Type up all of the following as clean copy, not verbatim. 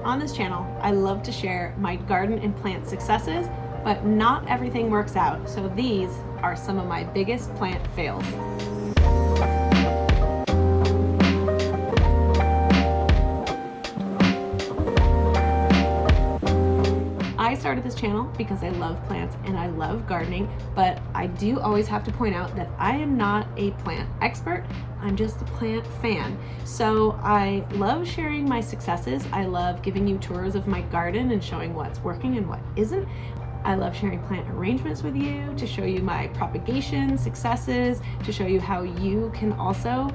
on this channel, I love to share my garden and plant successes, but not everything works out. So these are some of my biggest plant fails. I started this channel because I love plants and I love gardening, but I do always have to point out that I am not a plant expert. I'm just a plant fan. So I love sharing my successes. I love giving you tours of my garden and showing what's working and what isn't. I love sharing plant arrangements with you, to show you my propagation successes, to show you how you can also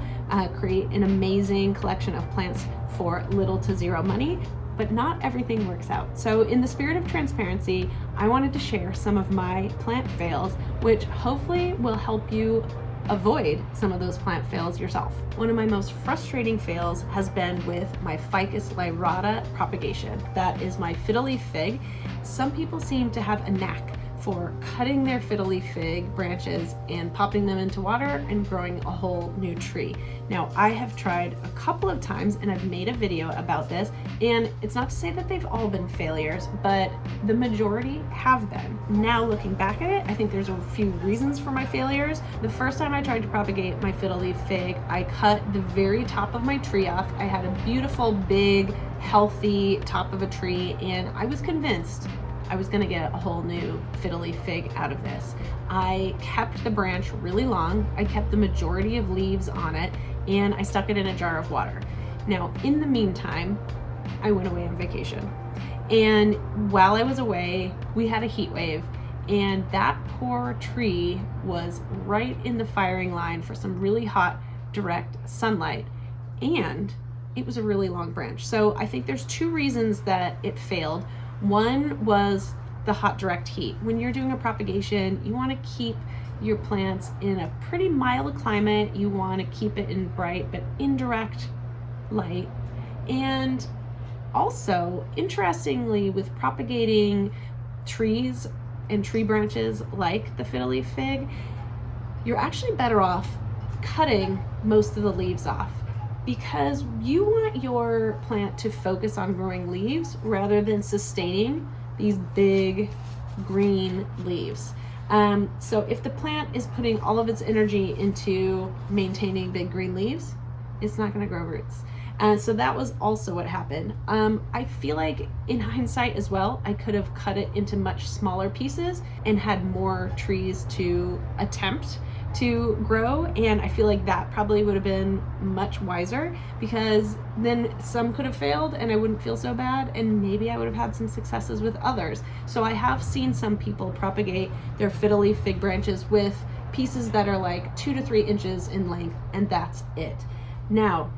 create an amazing collection of plants for little to zero money. But not everything works out. So in the spirit of transparency, I wanted to share some of my plant fails, which hopefully will help you avoid some of those plant fails yourself. One of my most frustrating fails has been with my Ficus lyrata propagation. That is my fiddle leaf fig. Some people seem to have a knack for cutting their fiddle leaf fig branches and popping them into water and growing a whole new tree. Now, I have tried a couple of times and I've made a video about this, and it's not to say that they've all been failures, but the majority have been. Now looking back at it, I think there's a few reasons for my failures. The first time I tried to propagate my fiddle leaf fig, I cut the very top of my tree off. I had a beautiful, big, healthy top of a tree, and I was convinced I was gonna get a whole new fiddle leaf fig out of this. I kept the branch really long. I kept the majority of leaves on it, and I stuck it in a jar of water. Now, in the meantime, I went away on vacation. And while I was away, we had a heat wave, and that poor tree was right in the firing line for some really hot, direct sunlight. And it was a really long branch. So I think there's two reasons that it failed. One was the hot direct heat. When you're doing a propagation, you want to keep your plants in a pretty mild climate. You want to keep it in bright but indirect light. And also, interestingly, with propagating trees and tree branches like the fiddle leaf fig, you're actually better off cutting most of the leaves off, because you want your plant to focus on growing leaves rather than sustaining these big green leaves. So if the plant is putting all of its energy into maintaining big green leaves, it's not going to grow roots. So that was also what happened. I feel like in hindsight as well, I could have cut it into much smaller pieces and had more trees to attempt to grow, and I feel like that probably would have been much wiser, because then some could have failed and I wouldn't feel so bad, and maybe I would have had some successes with others. So I have seen some people propagate their fiddle leaf fig branches with pieces that are like 2 to 3 inches in length, and that's it. Now,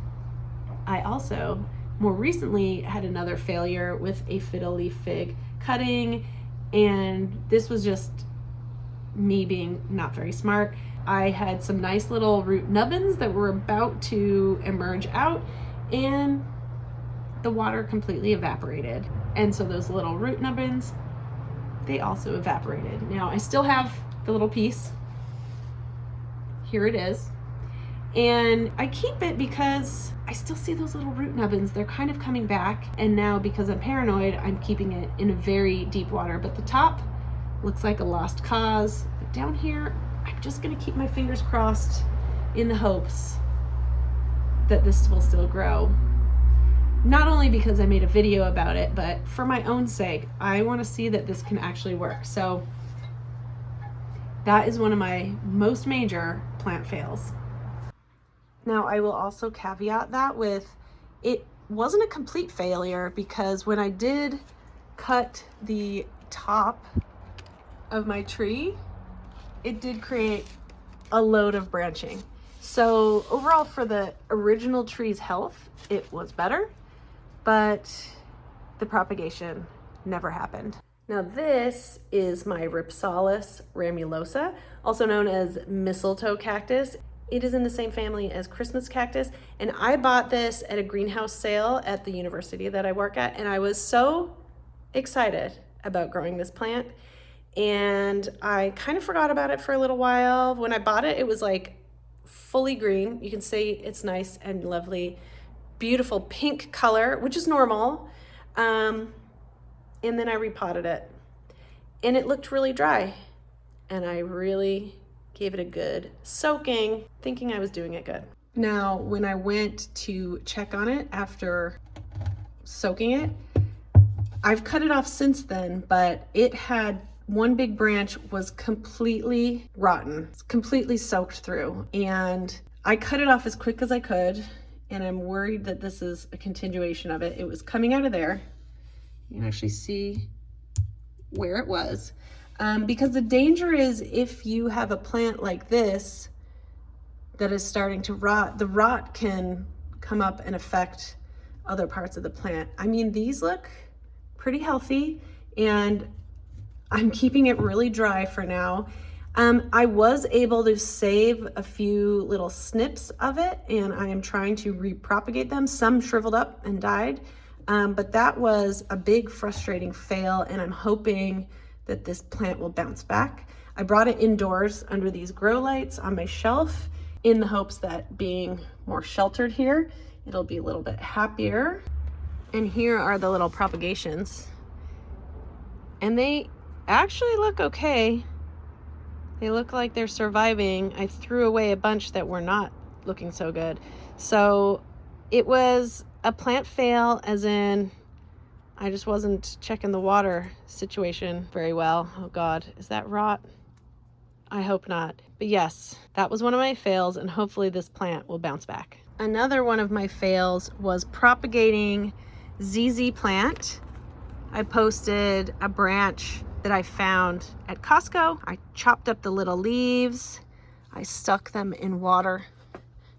I also more recently had another failure with a fiddle leaf fig cutting, and this was just me being not very smart. I had some nice little root nubbins that were about to emerge out, and the water completely evaporated. And so those little root nubbins, they also evaporated. Now I still have the little piece. Here it is. And I keep it because I still see those little root nubbins. They're kind of coming back. And now, because I'm paranoid, I'm keeping it in a very deep water. But the top looks like a lost cause. But down here, I'm just gonna keep my fingers crossed in the hopes that this will still grow. Not only because I made a video about it, but for my own sake, I wanna see that this can actually work. So that is one of my most major plant fails. Now, I will also caveat that with, it wasn't a complete failure, because when I did cut the top of my tree, it did create a load of branching. So overall, for the original tree's health, it was better, but the propagation never happened. Now this is my Ripsalis ramulosa, also known as mistletoe cactus. It is in the same family as Christmas cactus, and I bought this at a greenhouse sale at the university that I work at, and I was so excited about growing this plant, and I kind of forgot about it for a little while. When I bought it, it was like fully green. You can see it's nice and lovely, beautiful pink color, which is normal. And then I repotted it. And it looked really dry. And I really gave it a good soaking, thinking I was doing it good. Now, when I went to check on it after soaking it, I've cut it off since then, but it had one big branch was completely rotten, completely soaked through. And I cut it off as quick as I could. And I'm worried that this is a continuation of it. It was coming out of there. You can actually see where it was. Because the danger is if you have a plant like this that is starting to rot, the rot can come up and affect other parts of the plant. I mean, these look pretty healthy and I'm keeping it really dry for now. I was able to save a few little snips of it and I am trying to repropagate them. Some shriveled up and died, but that was a big frustrating fail and I'm hoping that this plant will bounce back. I brought it indoors under these grow lights on my shelf in the hopes that being more sheltered here, it'll be a little bit happier. And here are the little propagations. And they actually look okay. They look like they're surviving. I threw away a bunch that were not looking so good. So it was a plant fail, as in I just wasn't checking the water situation very well. Oh God, is that rot? I hope not. But yes, that was one of my fails and hopefully this plant will bounce back. Another one of my fails was propagating ZZ plant. I posted a branch that I found at Costco. I chopped up the little leaves. I stuck them in water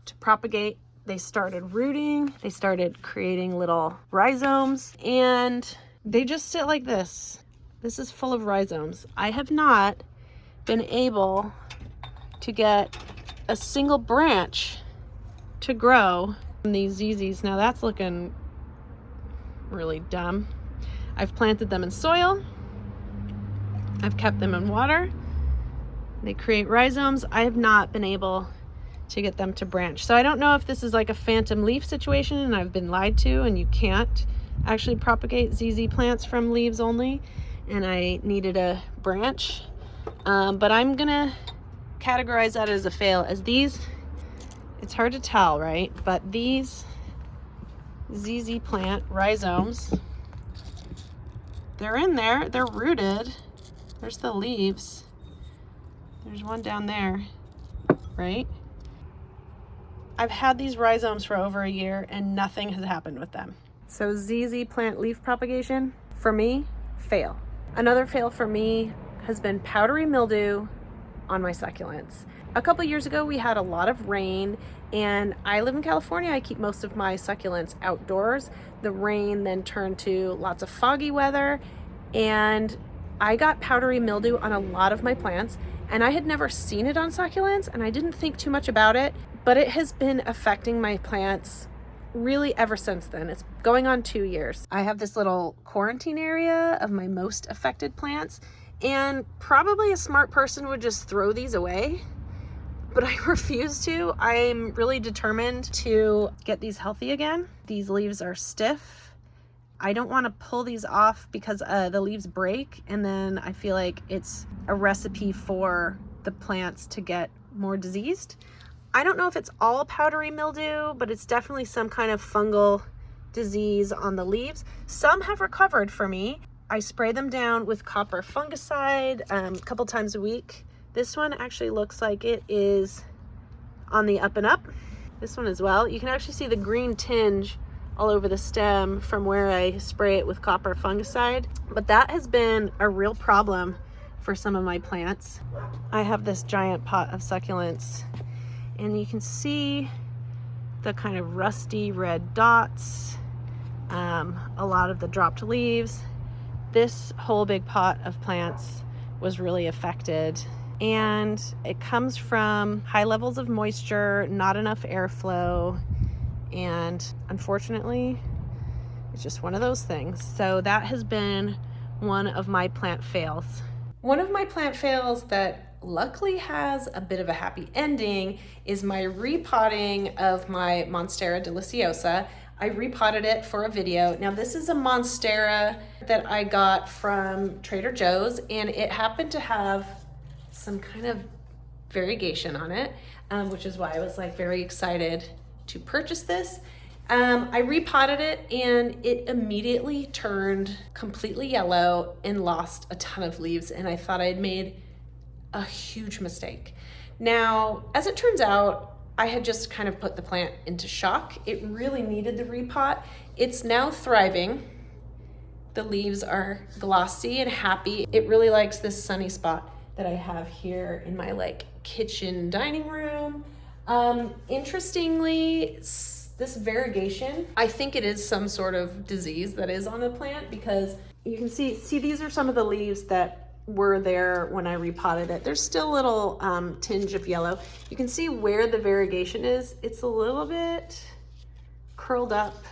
to propagate. They started rooting. They started creating little rhizomes and they just sit like this. This is full of rhizomes. I have not been able to get a single branch to grow from these ZZs. Now that's looking really dumb. I've planted them in soil. I've kept them in water. They create rhizomes. I have not been able to get them to branch. So I don't know if this is like a phantom leaf situation and I've been lied to and you can't actually propagate ZZ plants from leaves only and I needed a branch. But I'm gonna categorize that as a fail, as these, it's hard to tell, right? But these ZZ plant rhizomes, they're in there, they're rooted. There's the leaves. There's one down there, right? I've had these rhizomes for over a year and nothing has happened with them. So ZZ plant leaf propagation, for me, fail. Another fail for me has been powdery mildew on my succulents. A couple years ago, we had a lot of rain and I live in California. I keep most of my succulents outdoors. The rain then turned to lots of foggy weather and I got powdery mildew on a lot of my plants and I had never seen it on succulents and I didn't think too much about it, but it has been affecting my plants really ever since then. It's going on 2 years. I have this little quarantine area of my most affected plants and probably a smart person would just throw these away, but I refuse to. I'm really determined to get these healthy again. These leaves are stiff. I don't want to pull these off because the leaves break and then I feel like it's a recipe for the plants to get more diseased. I don't know if it's all powdery mildew, but it's definitely some kind of fungal disease on the leaves. Some have recovered for me. I spray them down with copper fungicide a couple times a week. This one actually looks like it is on the up and up. This one as well. You can actually see the green tinge all over the stem from where I spray it with copper fungicide. But that has been a real problem for some of my plants. I have this giant pot of succulents and you can see the kind of rusty red dots, a lot of the dropped leaves. This whole big pot of plants was really affected and it comes from high levels of moisture, not enough airflow, and unfortunately it's just one of those things. So that has been one of my plant fails. One of my plant fails that luckily has a bit of a happy ending is my repotting of my Monstera deliciosa. I repotted it for a video. Now this is a Monstera that I got from Trader Joe's, and it happened to have some kind of variegation on it, which is why I was like very excited to purchase this. I repotted it and it immediately turned completely yellow and lost a ton of leaves, and I thought I'd made a huge mistake. Now, as it turns out, I had just kind of put the plant into shock. It really needed the repot. It's now thriving. The leaves are glossy and happy. It really likes this sunny spot that I have here in my like kitchen dining room. Interestingly, this variegation, I think it is some sort of disease that is on the plant, because you can see these are some of the leaves that were there when I repotted it. There's still a little tinge of yellow. You can see where the variegation is. It's a little bit curled up.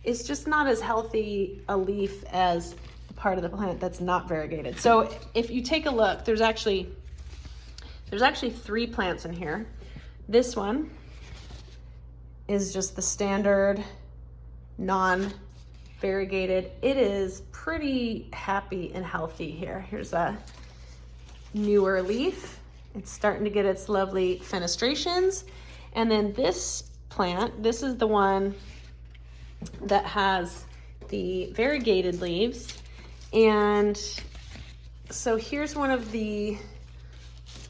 It's just not as healthy a leaf as the part of the plant that's not variegated. So if you take a look, there's actually 3 plants in here. This one is just the standard non-variegated. It is pretty happy and healthy here. Here's a newer leaf. It's starting to get its lovely fenestrations. And then this plant, this is the one that has the variegated leaves. And so here's one of the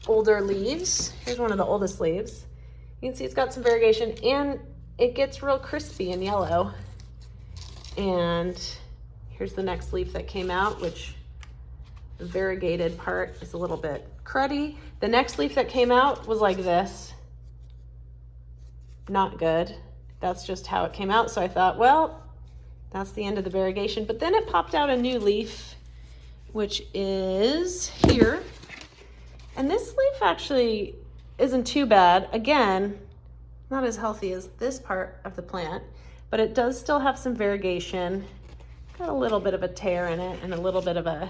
older leaves. Here's one of the oldest leaves. You can see it's got some variegation and it gets real crispy and yellow. And here's the next leaf that came out, which the variegated part is a little bit cruddy. The next leaf that came out was like this. Not good. That's just how it came out. So I thought, well, that's the end of the variegation. But then it popped out a new leaf, which is here. And this leaf actually isn't too bad. Again, not as healthy as this part of the plant, but it does still have some variegation. Got a little bit of a tear in it and a little bit of a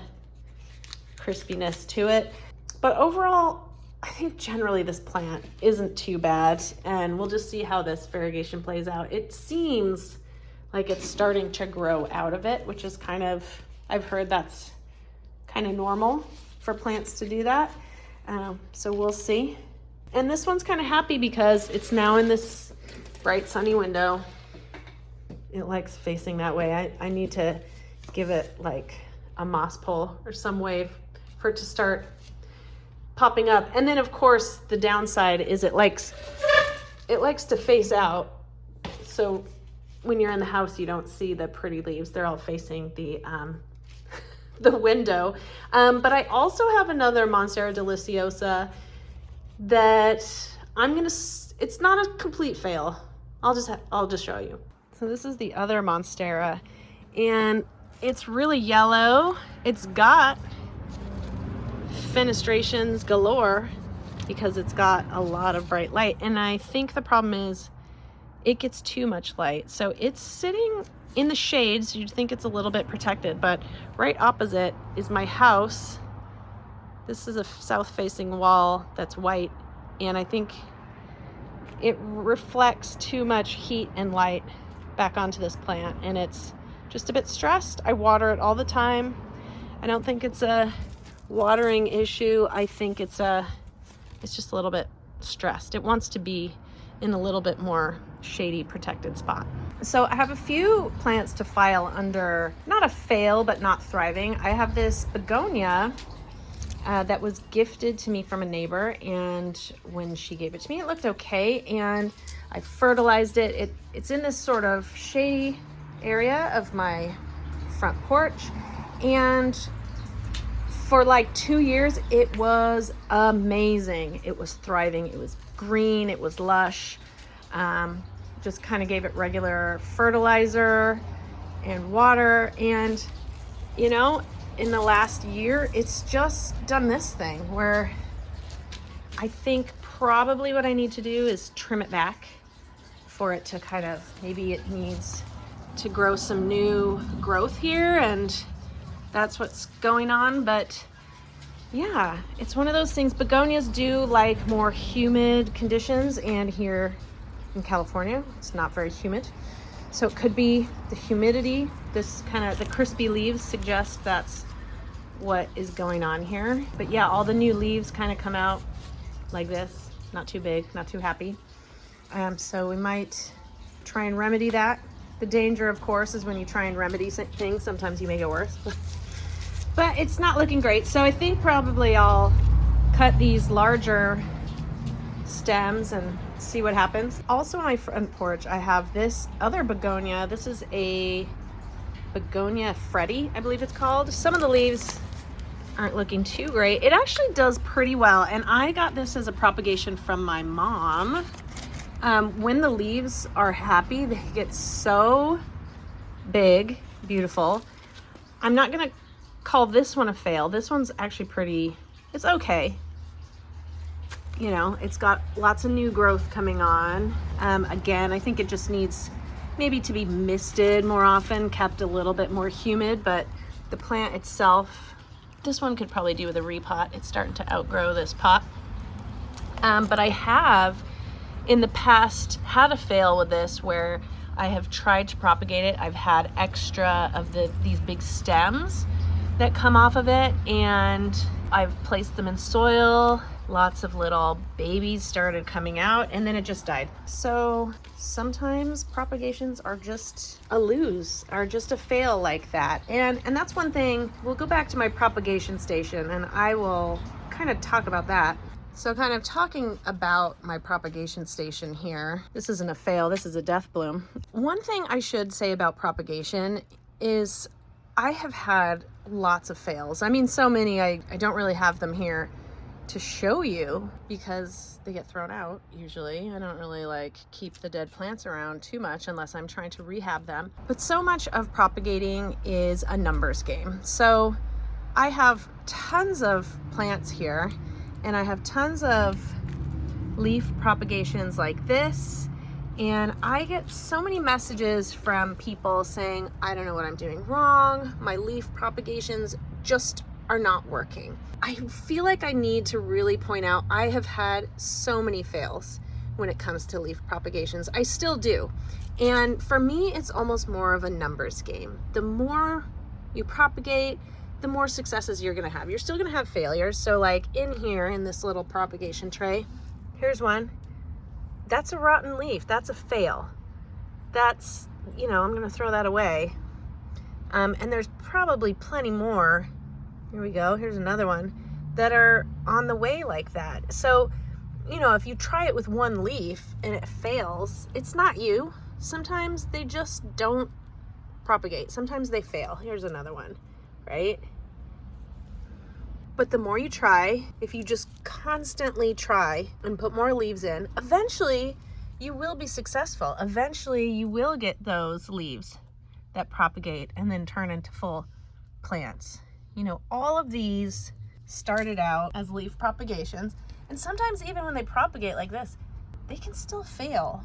crispiness to it. But overall, I think generally this plant isn't too bad, and we'll just see how this variegation plays out. It seems like it's starting to grow out of it, which is kind of, I've heard that's kind of normal for plants to do that. So we'll see. And this one's kind of happy because it's now in this bright sunny window. It likes facing that way. I need to give it like a moss pole or some way for it to start popping up. And then of course the downside is it likes to face out. So when you're in the house, you don't see the pretty leaves. They're all facing the window. But I also have another Monstera deliciosa that it's not a complete fail. I'll just show you. So this is the other Monstera, and it's really yellow. It's got fenestrations galore because it's got a lot of bright light. And I think the problem is it gets too much light. So it's sitting in the shade, so you'd think it's a little bit protected, but right opposite is my house. This is a south-facing wall that's white, and I think it reflects too much heat and light back onto this plant, and it's just a bit stressed. I water it all the time. I don't think it's a watering issue. I think it's just a little bit stressed. It wants to be in a little bit more shady, protected spot. So I have a few plants to file under, not a fail, but not thriving. I have this begonia that was gifted to me from a neighbor, and when she gave it to me, it looked okay, and I fertilized it. It's in this sort of shady area of my front porch, and for like 2 years, it was amazing. It was thriving. It was green. It was lush. Just kind of gave it regular fertilizer and water, and you know, in the last year, it's just done this thing where I think probably what I need to do is trim it back for it to kind of, maybe it needs to grow some new growth here, and that's what's going on. But yeah, it's one of those things. Begonias do like more humid conditions, and here in California, it's not very humid. So it could be the humidity. This kind of, the crispy leaves suggest that's what is going on here. But yeah, all the new leaves kind of come out like this. Not too big, not too happy. So we might try and remedy that. The danger, of course, is when you try and remedy things, sometimes you make it worse. But it's not looking great. So I think probably I'll cut these larger stems and see what happens. Also on my front porch, I have this other begonia. This is a begonia Freddy, I believe it's called. Some of the leaves aren't looking too great. It actually does pretty well. And I got this as a propagation from my mom. When the leaves are happy, they get so big, beautiful. I'm not gonna call this one a fail. This one's actually pretty, it's okay. You know, it's got lots of new growth coming on. Again, I think it just needs maybe to be misted more often, kept a little bit more humid, but the plant itself, this one could probably do with a repot. It's starting to outgrow this pot. But I have in the past had a fail with this where I have tried to propagate it. I've had extra of these big stems that come off of it, and I've placed them in soil. Lots of little babies started coming out, and then it just died. So sometimes propagations are just a lose, are just a fail like that. And that's one thing. We'll go back to my propagation station and I will kind of talk about that. So kind of talking about my propagation station here, this isn't a fail, this is a death bloom. One thing I should say about propagation is I have had lots of fails. I mean, so many, I don't really have them here to show you because they get thrown out usually. I don't really like keep the dead plants around too much unless I'm trying to rehab them. But so much of propagating is a numbers game. So I have tons of plants here and I have tons of leaf propagations like this. And I get so many messages from people saying, I don't know what I'm doing wrong. My leaf propagations just are not working. I feel like I need to really point out, I have had so many fails when it comes to leaf propagations. I still do. And for me, it's almost more of a numbers game. The more you propagate, the more successes you're gonna have. You're still gonna have failures. So like in here, in this little propagation tray, here's one. That's a rotten leaf, that's a fail. That's, you know, I'm gonna throw that away. And there's probably plenty more. Here we go, here's another one that are on the way like that. So, you know, if you try it with one leaf and it fails, it's not you. Sometimes they just don't propagate. Sometimes they fail. Here's another one, right? But the more you try, if you just constantly try and put more leaves in, eventually you will be successful. Eventually you will get those leaves that propagate and then turn into full plants. You know, all of these started out as leaf propagations, and sometimes even when they propagate like this, they can still fail.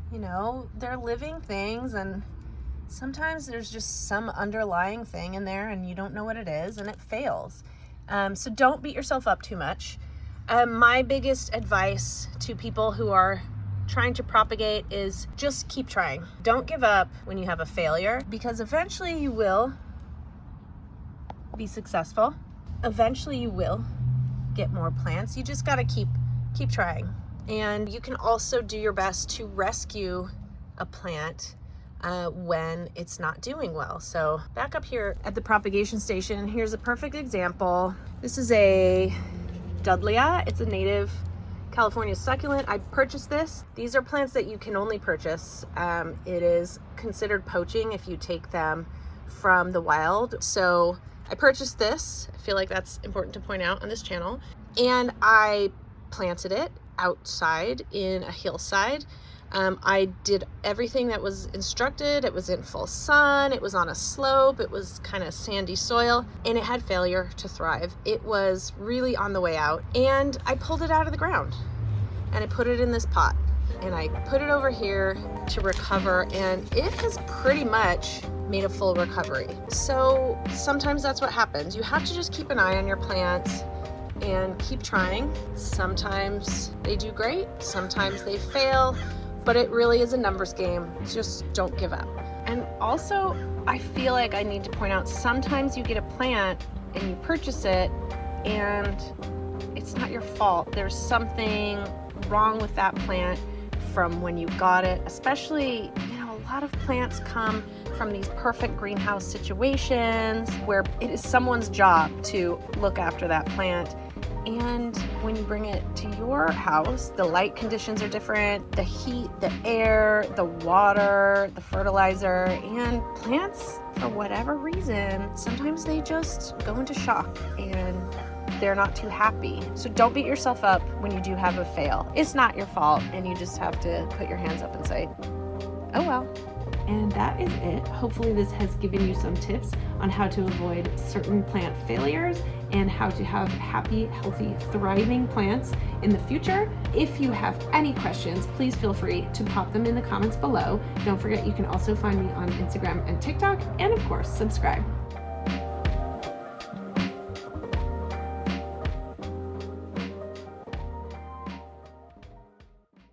You know, they're living things, and sometimes there's just some underlying thing in there and you don't know what it is and it fails. So don't beat yourself up too much. My biggest advice to people who are trying to propagate is just keep trying. Don't give up when you have a failure, because eventually you will be successful. Eventually you will get more plants. You just got to keep trying. And you can also do your best to rescue a plant when it's not doing well. So back up here at the propagation station, here's a perfect example. This is a Dudleya. It's a native California succulent. I purchased this. These are plants that you can only purchase. It is considered poaching if you take them from the wild. So I purchased this. I feel like that's important to point out on this channel. And I planted it outside in a hillside. I did everything that was instructed. It was in full sun. It was on a slope. It was kind of sandy soil, and it had failure to thrive. It was really on the way out, and I pulled it out of the ground and I put it in this pot and I put it over here to recover, and it has pretty much made a full recovery. So sometimes that's what happens. You have to just keep an eye on your plants and keep trying. Sometimes they do great, sometimes they fail, but it really is a numbers game. Just don't give up. And also, I feel like I need to point out, sometimes you get a plant and you purchase it and it's not your fault. There's something wrong with that plant from when you got it. Especially, a lot of plants come from these perfect greenhouse situations where it is someone's job to look after that plant. And when you bring it to your house, the light conditions are different, the heat, the air, the water, the fertilizer, and plants, for whatever reason, sometimes they just go into shock and they're not too happy. So don't beat yourself up when you do have a fail. It's not your fault, and you just have to put your hands up and say, oh well. And that is it. Hopefully this has given you some tips on how to avoid certain plant failures and how to have happy, healthy, thriving plants in the future. If you have any questions, please feel free to pop them in the comments below. Don't forget, you can also find me on Instagram and TikTok, and of course, subscribe.